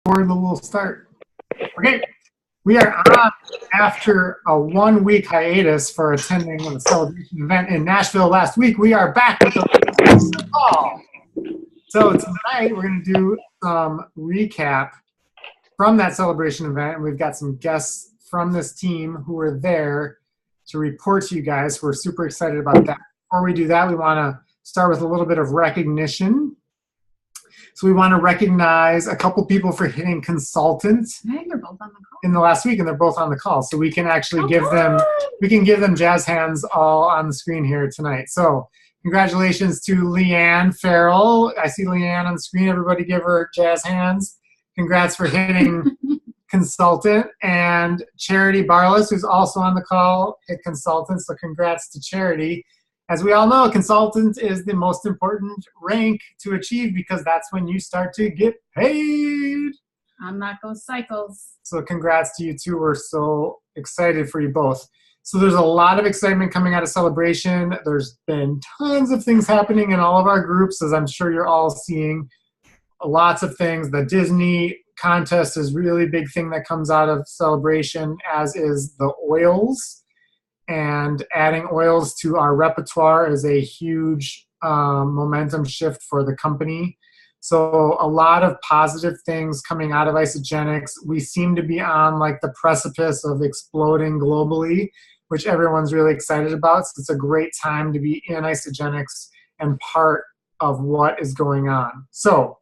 For the little start. Okay, we are on after a 1 week hiatus for attending the celebration event in Nashville last week. We are back with a call. So tonight we're going to do some recap from that celebration event, and we've got some guests from this team who were there to report to you guys. We're super excited about that. Before we do that, we want to start with a little bit of recognition. So we want to recognize a couple people for hitting consultant They're both on the call. in the last week, and they're both on the call. So we can actually give them jazz hands all on the screen here tonight. So congratulations to Leanne Farrell. I see Leanne on the screen. Everybody give her jazz hands. Congrats for hitting consultant. And Charity Barless, who's also on the call, hit consultant. So congrats to Charity. As we all know, consultant is the most important rank to achieve because that's when you start to get paid. On that goes cycles. So congrats to you two. We're so excited for you both. So there's a lot of excitement coming out of Celebration. There's been tons of things happening in all of our groups, as I'm sure you're all seeing. Lots of things. The Disney contest is really big thing that comes out of Celebration, as is the oils. And adding oils to our repertoire is a huge momentum shift for the company. So a lot of positive things coming out of Isogenics. We seem to be on like the precipice of exploding globally, which everyone's really excited about. So it's a great time to be in Isogenics and part of what is going on. So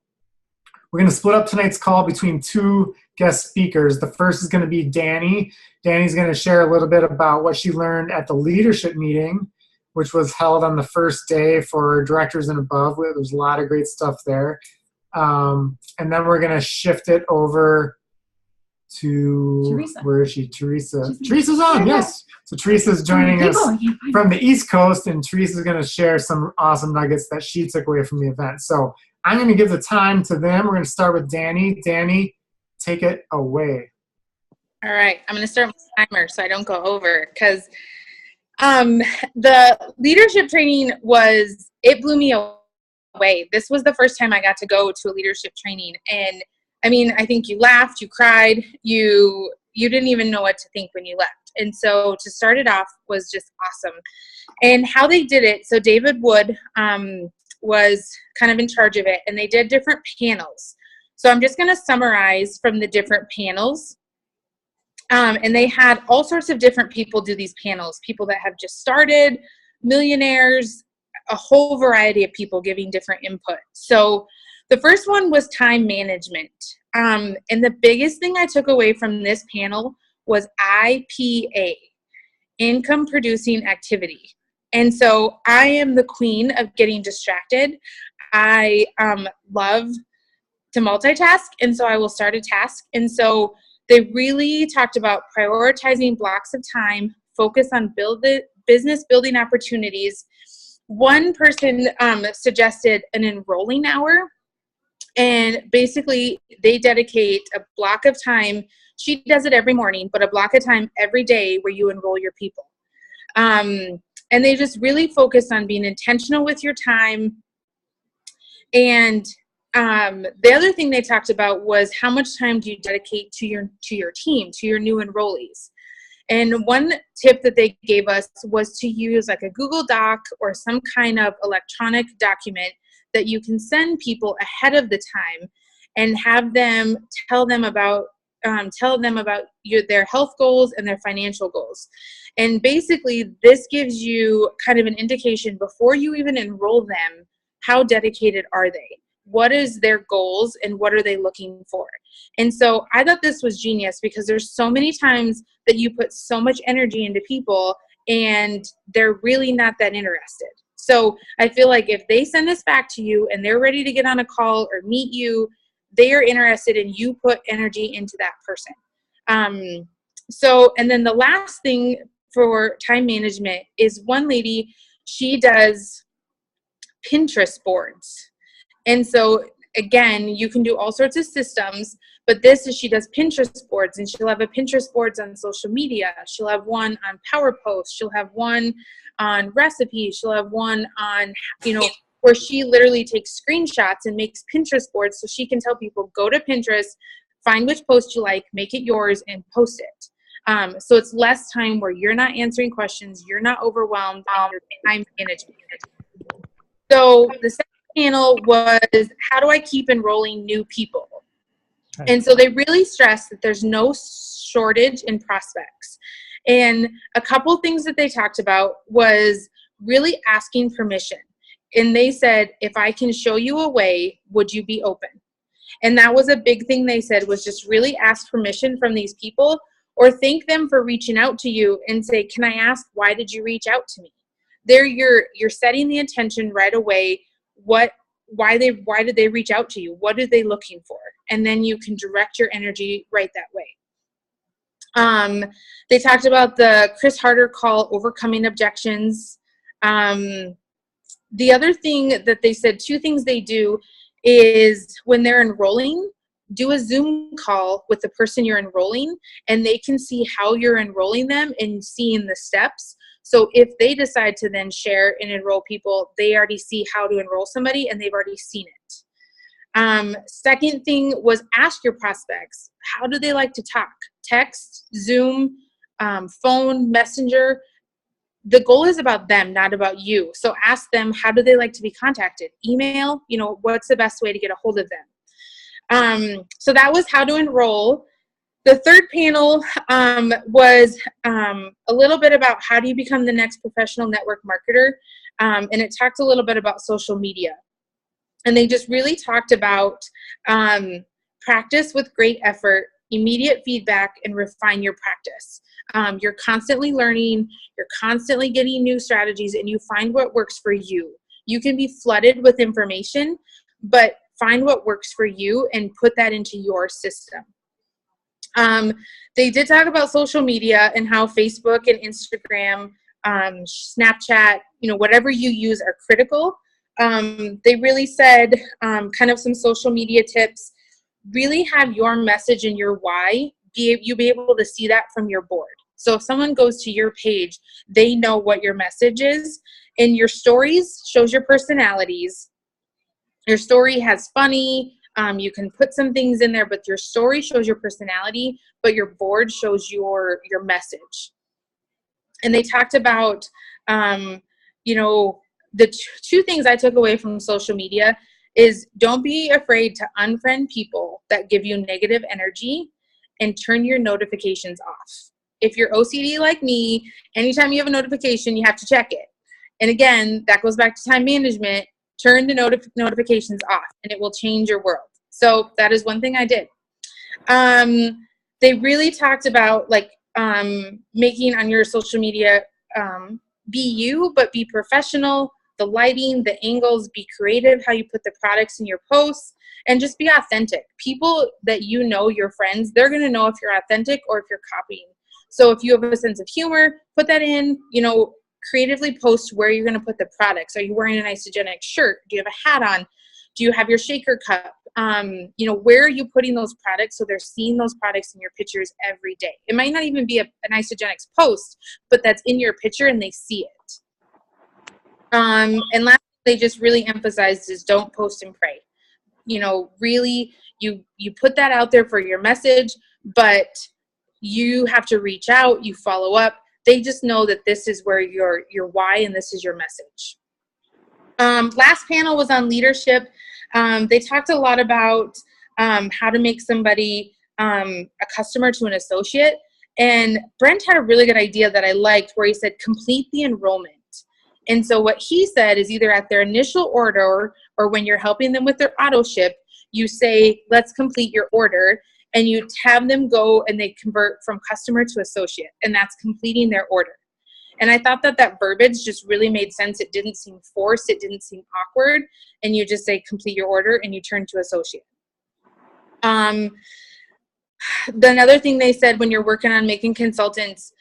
we're going to split up tonight's call between two guest speakers. The first is going to be Dani. Dani's going to share a little bit about what she learned at the leadership meeting, which was held on the first day for directors and above. There's a lot of great stuff there. And then we're going to shift it over to Teresa. Where is she? Teresa. Teresa's on, yes. So Teresa's joining us from the East Coast, and Teresa's going to share some awesome nuggets that she took away from the event. So I'm going to give the time to them. We're going to start with Dani. Dani, take it away. All right. I'm going to start my timer so I don't go over, because the leadership training it blew me away. This was the first time I got to go to a leadership training. And I mean, I think you laughed, you cried, you didn't even know what to think when you left. And so to start it off was just awesome. And how they did it, so David Wood was kind of in charge of it, and they did different panels. So I'm just going to summarize from the different panels. And they had all sorts of different people do these panels, people that have just started, millionaires, a whole variety of people giving different input. So the first one was time management. And the biggest thing I took away from this panel was IPA, income producing activity. And so I am the queen of getting distracted. I love to multitask, and so I will start a task. And so they really talked about prioritizing blocks of time, focus on business building opportunities. One person suggested an enrolling hour, and basically they dedicate a block of time. She does it every morning, but a block of time every day where you enroll your people. And they just really focus on being intentional with your time. And the other thing they talked about was how much time do you dedicate to your team, to your new enrollees. And one tip that they gave us was to use like a Google Doc or some kind of electronic document that you can send people ahead of the time and have them tell them about their health goals and their financial goals. And basically this gives you kind of an indication before you even enroll them, how dedicated are they? What is their goals and what are they looking for? And so I thought this was genius, because there's so many times that you put so much energy into people and they're really not that interested. So I feel like if they send this back to you and they're ready to get on a call or meet you, they are interested in you put energy into that person. And then the last thing for time management is one lady, she does Pinterest boards. And so again, you can do all sorts of systems, but she does Pinterest boards, and she'll have a Pinterest boards on social media. She'll have one on Power Posts. She'll have one on recipes. She'll have one on, where she literally takes screenshots and makes Pinterest boards so she can tell people, go to Pinterest, find which post you like, make it yours, and post it. So it's less time where you're not answering questions, you're not overwhelmed, and your time management. So the second panel was, how do I keep enrolling new people? And so they really stressed that there's no shortage in prospects. And a couple things that they talked about was really asking permission. And they said, if I can show you a way, would you be open? And that was a big thing they said, was just really ask permission from these people, or thank them for reaching out to you and say, can I ask, why did you reach out to me? There you're setting the intention right away. Why did they reach out to you? What are they looking for? And then you can direct your energy right that way. They talked about the Chris Harder call, overcoming objections. The other thing that they said, two things they do is when they're enrolling, do a Zoom call with the person you're enrolling, and they can see how you're enrolling them and seeing the steps. So if they decide to then share and enroll people, they already see how to enroll somebody and they've already seen it. Second thing was ask your prospects, how do they like to talk? Text, Zoom, phone, Messenger. The goal is about them, not about you. So ask them, how do they like to be contacted? Email, what's the best way to get a hold of them? So that was how to enroll. The third panel was a little bit about how do you become the next professional network marketer, and it talked a little bit about social media. And they just really talked about practice with great effort, immediate feedback, and refine your practice. You're constantly learning, you're constantly getting new strategies, and you find what works for you. You can be flooded with information, but find what works for you and put that into your system. They did talk about social media and how Facebook and Instagram, Snapchat, whatever you use are critical. They really said kind of some social media tips. Really have your message and your why, you be able to see that from your board. So if someone goes to your page, they know what your message is. And your stories shows your personalities. Your story has funny, you can put some things in there, but your story shows your personality, but your board shows your message. And they talked about, the two things I took away from social media is don't be afraid to unfriend people that give you negative energy and turn your notifications off. If you're OCD like me, anytime you have a notification, you have to check it. And again, that goes back to time management. Turn the notifications off and it will change your world. So that is one thing I did. They really talked about making on your social media, be you, but be professional, the lighting, the angles, be creative, how you put the products in your posts, and just be authentic. People that your friends, they're going to know if you're authentic or if you're copying. So if you have a sense of humor, put that in, creatively post where you're going to put the products. Are you wearing an isogenic shirt? Do you have a hat on? Do you have your shaker cup? Where are you putting those products so they're seeing those products in your pictures every day? It might not even be an isogenics post, but that's in your picture and they see it. And last, they just really emphasized is don't post and pray. Really, you put that out there for your message, but you have to reach out, you follow up. They just know that this is where your why and this is your message. Last panel was on leadership. They talked a lot about how to make somebody a customer to an associate. And Brent had a really good idea that I liked where he said, complete the enrollment. And so what he said is either at their initial order or when you're helping them with their auto ship, you say, let's complete your order. And you have them go and they convert from customer to associate. And that's completing their order. And I thought that verbiage just really made sense. It didn't seem forced. It didn't seem awkward. And you just say, complete your order, and you turn to associate. Another thing they said when you're working on making consultants,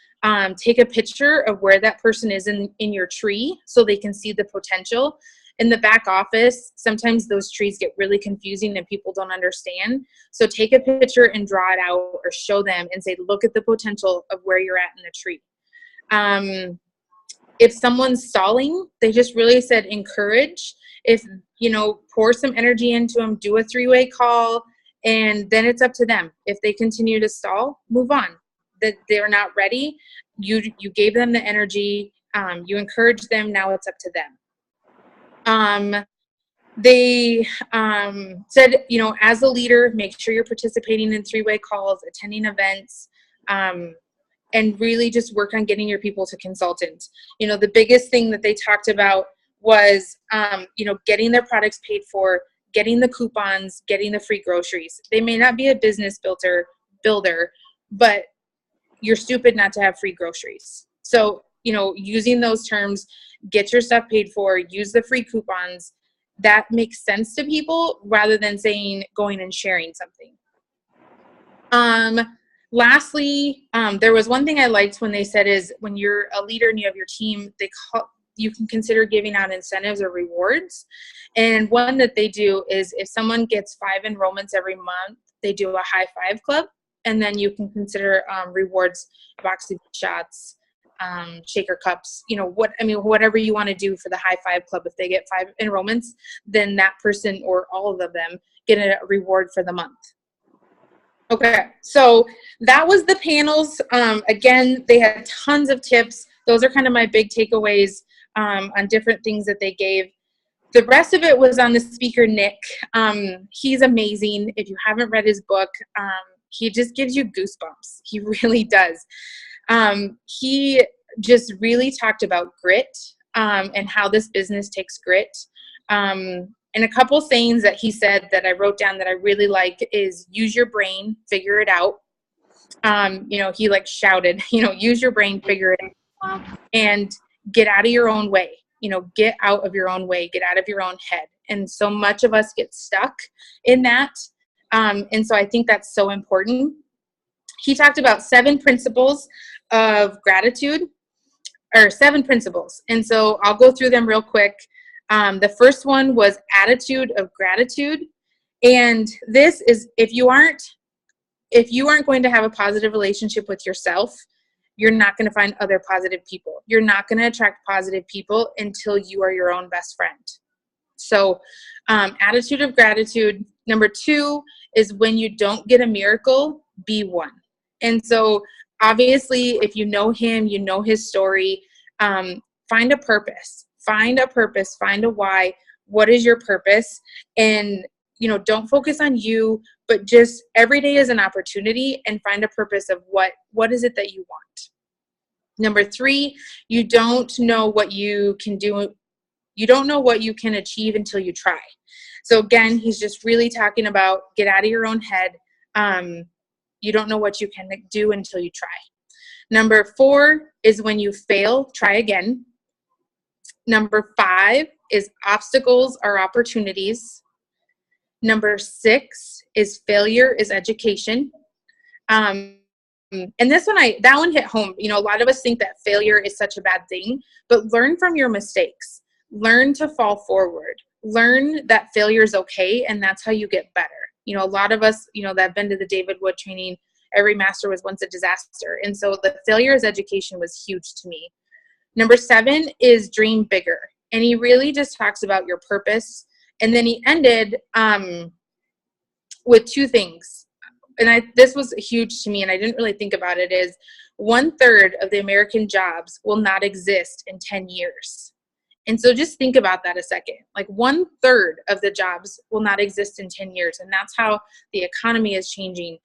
take a picture of where that person is in your tree so they can see the potential. In the back office, sometimes those trees get really confusing and people don't understand. So take a picture and draw it out or show them and say, look at the potential of where you're at in the tree. If someone's stalling, they just really said encourage. If, pour some energy into them, do a 3-way call And then it's up to them. If they continue to stall, move on. That they're not ready. You gave them the energy. You encouraged them. Now it's up to them. They said, you know, as a leader, make sure you're participating in three-way calls, attending events, and really just work on getting your people to consultants. You know, the biggest thing that they talked about was, you know, getting their products paid for, getting the coupons, getting the free groceries. They may not be a business builder, but you're stupid not to have free groceries. So, you know, using those terms, get your stuff paid for, use the free coupons, that makes sense to people rather than saying going and sharing something. Lastly, there was one thing I liked when they said is when you're a leader and you have your team, you can consider giving out incentives or rewards. And one that they do is if someone gets 5 enrollments every month, they do a high five club. And then you can consider rewards, boxing shots, shaker cups, you know, whatever you want to do for the high five club. If they get 5 enrollments, then that person or all of them get a reward for the month. Okay, so that was the panels. Again, they had tons of tips. Those are kind of my big takeaways on different things that they gave. The rest of it was on the speaker, Nick. He's amazing. If you haven't read his book, he just gives you goosebumps. He really does. He just really talked about grit and how this business takes grit. And a couple sayings that he said that I wrote down that I really like is use your brain, figure it out. You know, he like shouted, you know, use your brain, figure it out, and get out of your own way. You know, get out of your own way, get out of your own head. And so much of us get stuck in that. And so I think that's so important. He talked about 7 principles of gratitude, or 7 principles. And so I'll go through them real quick. The first one was attitude of gratitude. And this is, if you aren't going to have a positive relationship with yourself, you're not going to find other positive people. You're not going to attract positive people until you are your own best friend. So attitude of gratitude. Number 2 is when you don't get a miracle, be one. And so obviously, if you know him, you know his story, find a purpose, find a why. What is your purpose? And, you know, don't focus on you, but just every day is an opportunity and find a purpose of what is it that you want. Number 3, you don't know what you can do. You don't know what you can achieve until you try. So again, he's just really talking about get out of your own head. You don't know what you can do until you try. Number 4 is when you fail, try again. Number 5 is obstacles are opportunities. Number 6 is failure is education. And this one, that one hit home. You know, a lot of us think that failure is such a bad thing, but learn from your mistakes. Learn to fall forward. Learn that failure is okay, and that's how you get better. You know, a lot of us, you know, that have been to the David Wood training, every master was once a disaster. And so the failure as education was huge to me. Number 7 is dream bigger. And he really just talks about your purpose. And then he ended with 2 things. And this was huge to me, and I didn't really think about it, is 1/3 of the American jobs will not exist in 10 years. And so just think about that a second. Like 1/3 of the jobs will not exist in 10 years. And that's how the economy is changing.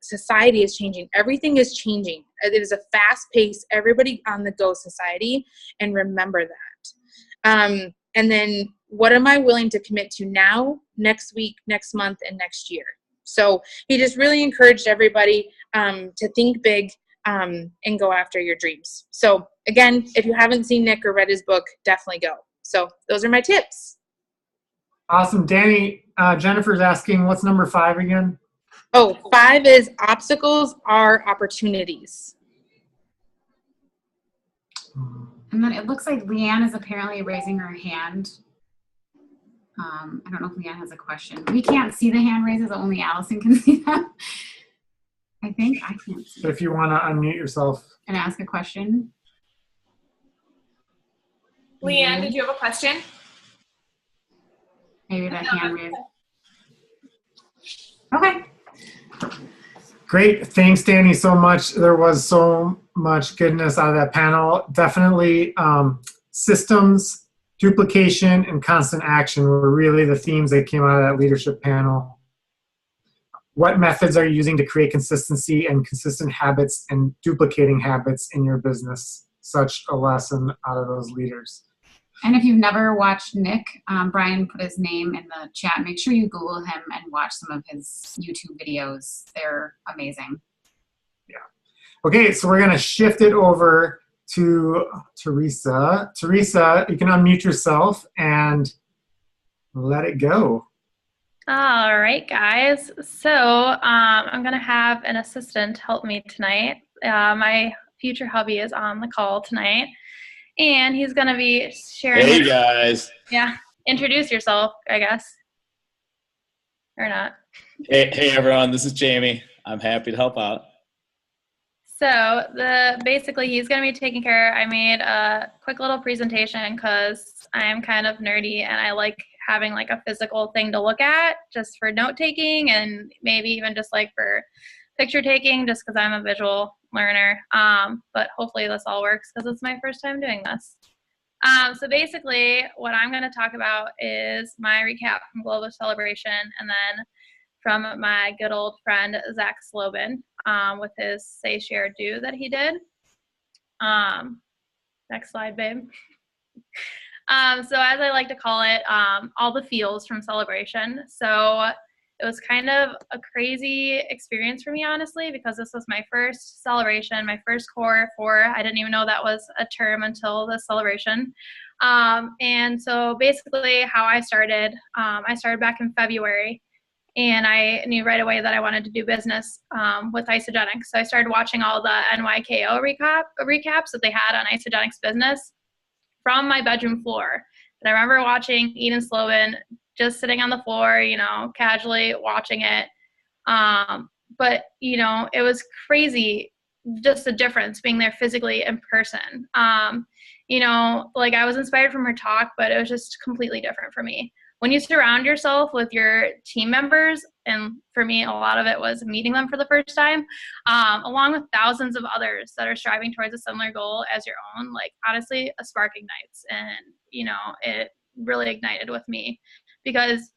Society is changing. Everything is changing. It is a fast-paced, everybody on the go society. And remember that. And then what am I willing to commit to now, next week, next month, and next year? So he just really encouraged everybody to think big and go after your dreams. So again, if you haven't seen Nick or read his book, definitely go. So those are my tips. Awesome. Dani, Jennifer's asking, what's number 5 again? Oh, 5 is obstacles are opportunities. And then it looks like Leanne is apparently raising her hand. I don't know if Leanne has a question. We can't see the hand raises, only Allison can see them. I think I can't see. So if you want to unmute yourself and ask a question. Leanne, did you have a question? maybe the hand raise. Okay. Great. Thanks, Dani, so much. There was so much goodness out of that panel. Definitely systems, duplication, and constant action were really the themes that came out of that leadership panel. What methods are you using to create consistency and consistent habits and duplicating habits in your business? Such a lesson out of those leaders. And if you've never watched Nick, Brian put his name in the chat. Make sure you Google him and watch some of his YouTube videos. They're amazing. Yeah. Okay, so we're going to shift it over to Teresa. Teresa, you can unmute yourself and let it go. All right, guys. So I'm going to have an assistant help me tonight. My future hubby is on the call tonight, and he's going to be sharing. Hey, guys. Yeah. Introduce yourself, I guess. Or not. Hey, everyone. This is Jamie. I'm happy to help out. So basically he's going to be taking care. I made a quick little presentation because I'm kind of nerdy and I like having like a physical thing to look at just for note taking and maybe even just like for picture taking just because I'm a visual learner. But hopefully this all works because it's my first time doing this. So basically what I'm going to talk about is my recap from Global Celebration and then from my good old friend Zach Slobin with his Say, Share, Do that he did. Next slide, babe. So as I like to call it, all the feels from Celebration. So it was kind of a crazy experience for me, honestly, because this was my first celebration, my first core 4. I didn't even know that was a term until the celebration. And so basically how I started back in February. And I knew right away that I wanted to do business with Isogenics. So I started watching all the NYKO recaps that they had on Isogenics business from my bedroom floor. And I remember watching Eden Slobin just sitting on the floor, you know, casually watching it. But, you know, it was crazy, just the difference being there physically in person. You know, like I was inspired from her talk, but it was just completely different for me. When you surround yourself with your team members, and for me, a lot of it was meeting them for the first time, along with thousands of others that are striving towards a similar goal as your own, like honestly, a spark ignites. And, you know, it really ignited with me because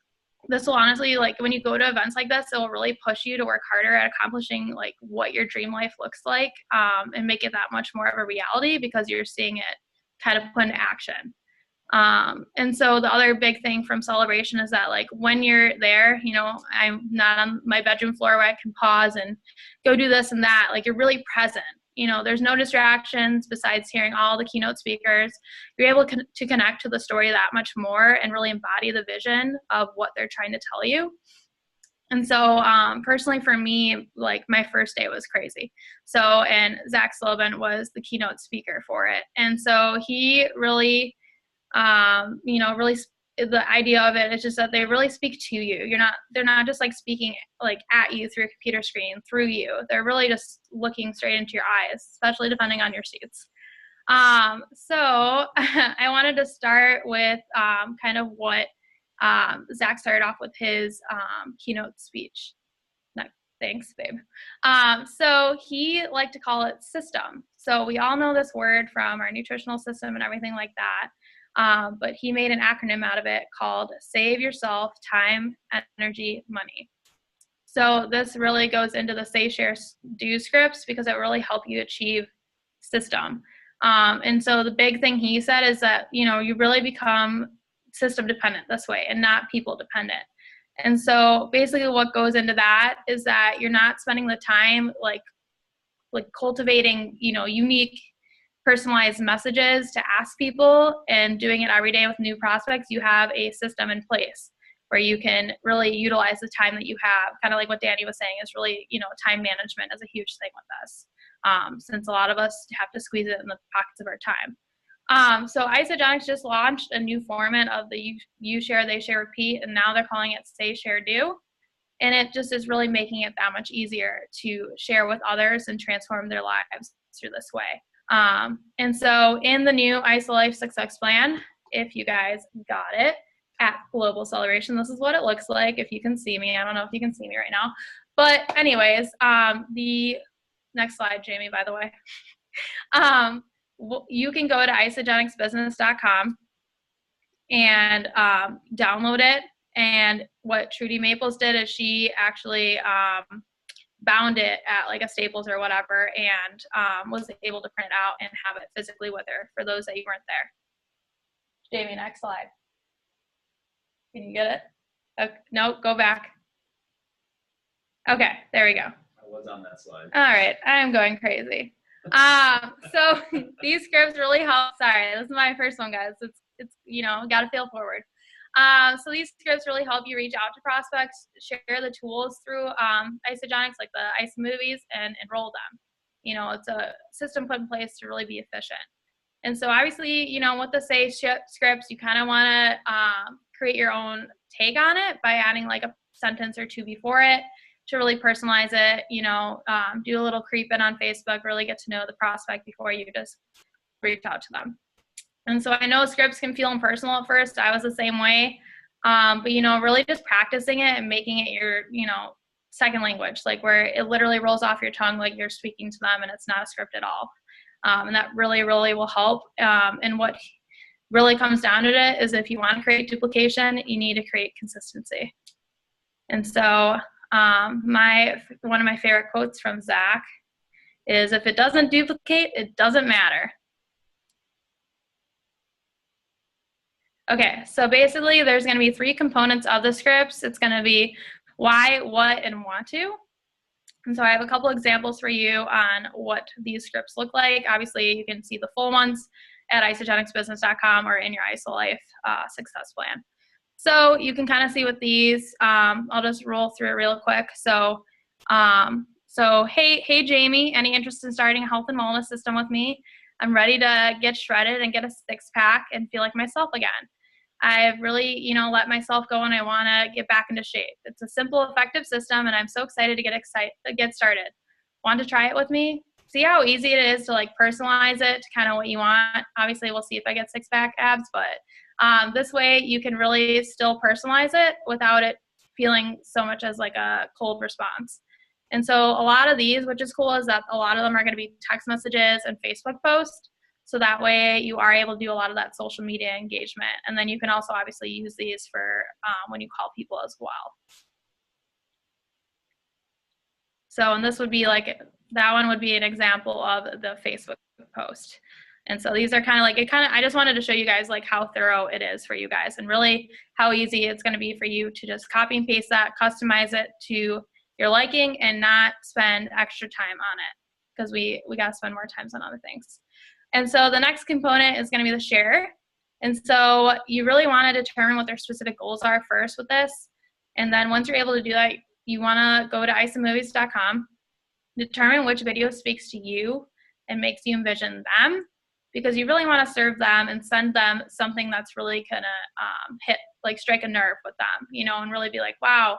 this will honestly, like when you go to events like this, it will really push you to work harder at accomplishing like what your dream life looks like and make it that much more of a reality because you're seeing it kind of put into action. And so the other big thing from Celebration is that like when you're there, you know, I'm not on my bedroom floor where I can pause and go do this and that, like you're really present. You know, there's no distractions besides hearing all the keynote speakers. You're able to connect to the story that much more and really embody the vision of what they're trying to tell you. And so personally for me, like my first day was crazy. So, and Zach Slobin was the keynote speaker for it. And so he really, you know, really the idea of it is just that they really speak to you. They're not just like speaking like at you through a computer screen, through you. They're really just looking straight into your eyes, especially depending on your seats. So I wanted to start with kind of what Zach started off with his keynote speech. No, thanks, babe. So he liked to call it system. So we all know this word from our nutritional system and everything like that. But he made an acronym out of it called Save Yourself Time, Energy, Money. So this really goes into the Say, Share, Do scripts because it really helps you achieve system. And so the big thing he said is that, you know, you really become system dependent this way and not people dependent. And so basically what goes into that is that you're not spending the time like cultivating, you know, unique personalized messages to ask people and doing it every day with new prospects. You have a system in place where you can really utilize the time that you have. Kind of like what Dani was saying is really, you know, time management is a huge thing with us since a lot of us have to squeeze it in the pockets of our time. So Isogenics just launched a new format of the you share, they share, repeat, and now they're calling it Say, Share, Do. And it just is really making it that much easier to share with others and transform their lives through this way. And so in the new ISO Life Success Plan, if you guys got it, at Global Celebration. This is what it looks like if you can see me. I don't know if you can see me right now. But anyways, the next slide, Jamie, by the way. You can go to isogenicsbusiness.com and download it. And what Trudy Maples did is she actually bound it at like a Staples or whatever and was able to print it out and have it physically with her for those that you weren't there. Jamie, next slide. Can you get it? Okay. No, go back. Okay, there we go. I was on that slide. All right, I'm going crazy. So these scripts really help. Sorry, this is my first one, guys. It's you know, got to feel forward. So these scripts really help you reach out to prospects, share the tools through Isogenics, like the ICE movies, and enroll them. You know, it's a system put in place to really be efficient. And so obviously, you know, with the Say scripts, you kind of want to create your own take on it by adding like a sentence or two before it to really personalize it, you know, do a little creep in on Facebook, really get to know the prospect before you just reach out to them. And so I know scripts can feel impersonal at first. I was the same way. But, you know, really just practicing it and making it your, you know, second language, like where it literally rolls off your tongue like you're speaking to them and it's not a script at all. And that really, really will help. And what really comes down to it is if you want to create duplication, you need to create consistency. And so one of my favorite quotes from Zach is, if it doesn't duplicate, it doesn't matter. Okay, so basically there's going to be three components of the scripts. It's going to be why, what, and want to. And so I have a couple examples for you on what these scripts look like. Obviously, you can see the full ones at isogenicsbusiness.com or in your IsoLife success plan. So you can kind of see with these, I'll just roll through it real quick. So, hey Jamie, any interest in starting a health and wellness system with me? I'm ready to get shredded and get a six-pack and feel like myself again. I've really, you know, let myself go and I want to get back into shape. It's a simple, effective system, and I'm so excited to get started. Want to try it with me? See how easy it is to like personalize it to kind of what you want. Obviously, we'll see if I get six-pack abs, but this way you can really still personalize it without it feeling so much as like a cold response. And so a lot of these, which is cool, is that a lot of them are going to be text messages and Facebook posts. So that way you are able to do a lot of that social media engagement. And then you can also obviously use these for when you call people as well. So, and this would be like, that one would be an example of the Facebook post. And so these are kind of like, I just wanted to show you guys like how thorough it is for you guys and really how easy it's going to be for you to just copy and paste that, customize it to your liking and not spend extra time on it, because we got to spend more times on other things. And so the next component is going to be the share. And so you really want to determine what their specific goals are first with this. And then once you're able to do that, you want to go to isomovies.com, determine which video speaks to you and makes you envision them, because you really want to serve them and send them something that's really going to strike a nerve with them, you know, and really be like, wow,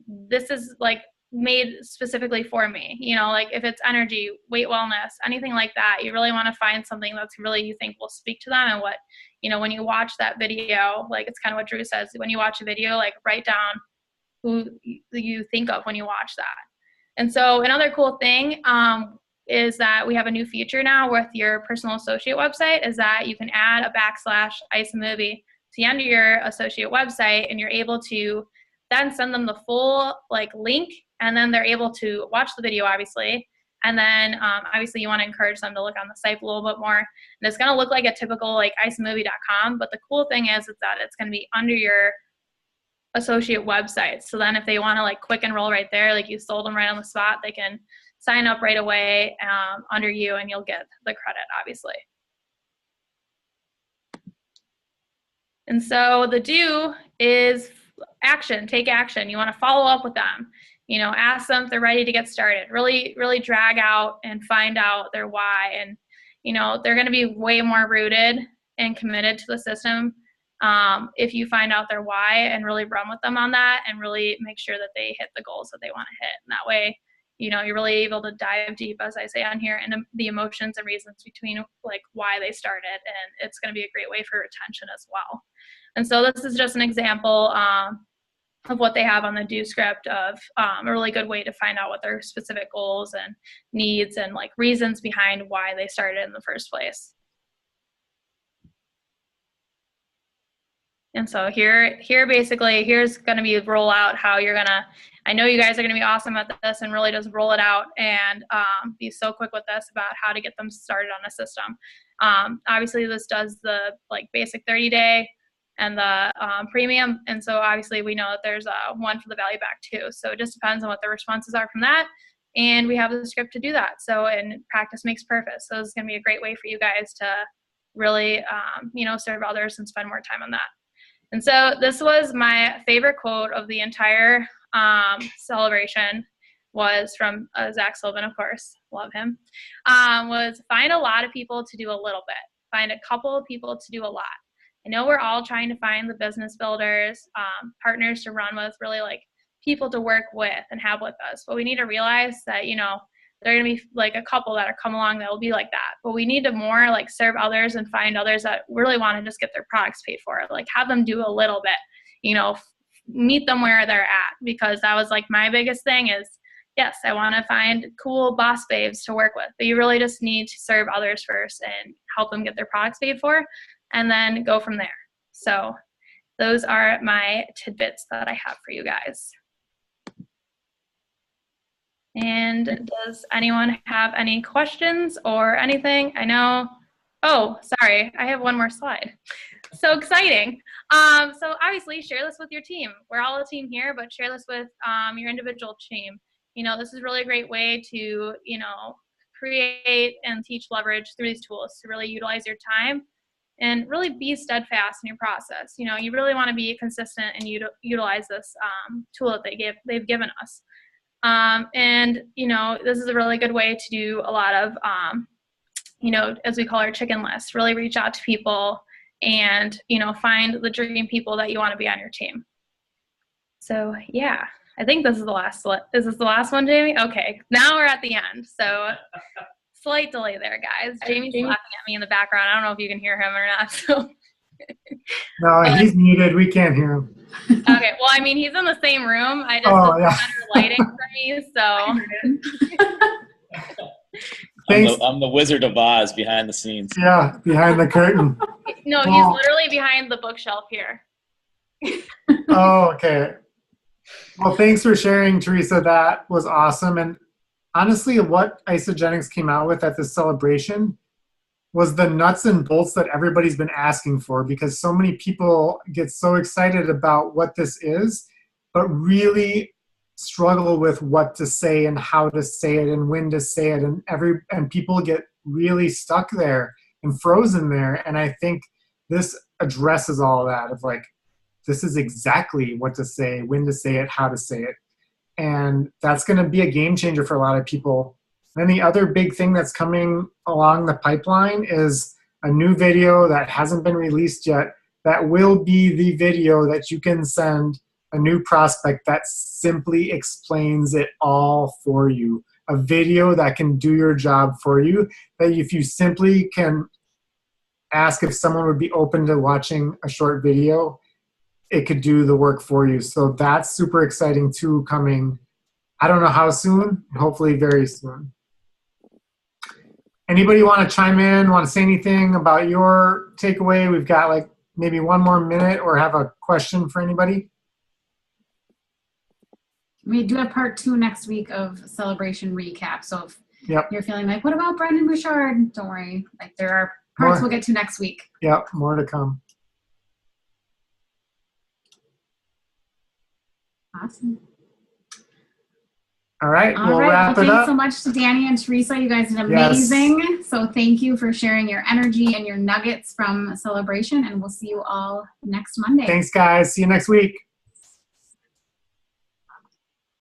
this is like made specifically for me, you know, like if it's energy, weight wellness, anything like that, you really want to find something that's really, you think will speak to them. And what, you know, when you watch that video, like it's kind of what Drew says, when you watch a video, like write down who you think of when you watch that. And so another cool thing is that we have a new feature now with your personal associate website, is that you can add a /IceMovie to the end of your associate website, and you're able to then send them the full like link, and then they're able to watch the video, obviously. And then obviously you want to encourage them to look on the site a little bit more. And it's going to look like a typical like icemovie.com, but the cool thing is that it's going to be under your associate website. So then if they want to like quick enroll right there, like you sold them right on the spot, they can sign up right away under you, and you'll get the credit, obviously. And so the do is action, take action. You want to follow up with them, you know, ask them if they're ready to get started, really, really drag out and find out their why. And, you know, they're going to be way more rooted and committed to the system if you find out their why and really run with them on that and really make sure that they hit the goals that they want to hit. And that way, you know, you're really able to dive deep, as I say on here, into the emotions and reasons between like why they started. And it's going to be a great way for retention as well. And so this is just an example of what they have on the do script of a really good way to find out what their specific goals and needs and like reasons behind why they started in the first place. And so here basically, here's going to be a rollout how you're going to, I know you guys are going to be awesome at this and really just roll it out and be so quick with this about how to get them started on a system. Obviously this does the like basic 30-day and the premium. And so obviously we know that there's one for the value back too. So it just depends on what the responses are from that. And we have the script to do that. So, and practice makes perfect. So this is going to be a great way for you guys to really, you know, serve others and spend more time on that. And so this was my favorite quote of the entire celebration, was from Zach Sullivan, of course, love him, was find a lot of people to do a little bit. Find a couple of people to do a lot. I know we're all trying to find the business builders, partners to run with, really like people to work with and have with us. But we need to realize that, you know, there are going to be like a couple that are come along that will be like that. But we need to more like serve others and find others that really want to just get their products paid for. Like have them do a little bit, you know, meet them where they're at. Because that was like my biggest thing is, yes, I want to find cool boss babes to work with. But you really just need to serve others first and help them get their products paid for and then go from there. So those are my tidbits that I have for you guys. And does anyone have any questions or anything? I know, oh, sorry, I have one more slide. So exciting. So obviously share this with your team. We're all a team here, but share this with your individual team. You know, this is really a great way to, you know, create and teach leverage through these tools to really utilize your time and really be steadfast in your process. You know, you really want to be consistent and utilize this tool that they've given us. And, you know, this is a really good way to do a lot of, you know, as we call our chicken list, really reach out to people and, you know, find the dream people that you want to be on your team. So, yeah, I think this is the last, is this the last one, Jamie? Okay, now we're at the end. So slight delay there, guys. Jamie's laughing at me in the background. I don't know if you can hear him or not. So. No, he's muted. We can't hear him. Okay, well, I mean, he's in the same room. I just better lighting for me, so. I'm the Wizard of Oz behind the scenes. Yeah, behind the curtain. No, he's literally behind the bookshelf here. Oh, okay. Well, thanks for sharing, Teresa. That was awesome. And honestly, what Isogenics came out with at this celebration was the nuts and bolts that everybody's been asking for, because so many people get so excited about what this is, but really struggle with what to say and how to say it and when to say it. And people get really stuck there and frozen there. And I think this addresses all that of like, this is exactly what to say, when to say it, how to say it. And that's going to be a game changer for a lot of people. And the other big thing that's coming along the pipeline is a new video that hasn't been released yet that will be the video that you can send a new prospect that simply explains it all for you. A video that can do your job for you, that if you simply can ask if someone would be open to watching a short video, it could do the work for you. So that's super exciting too, coming, I don't know how soon, hopefully very soon. Anybody want to chime in, want to say anything about your takeaway? We've got like maybe one more minute, or have a question for anybody. We do have part 2 next week of celebration recap. So if you're feeling like, what about Brendan Bouchard? Don't worry. Like there are parts we'll get to next week. Yep, more to come. Awesome. All right, we'll wrap it up. Thanks so much to Dani and Teresa. You guys did amazing. Yes. So thank you for sharing your energy and your nuggets from Celebration, and we'll see you all next Monday. Thanks, guys. See you next week.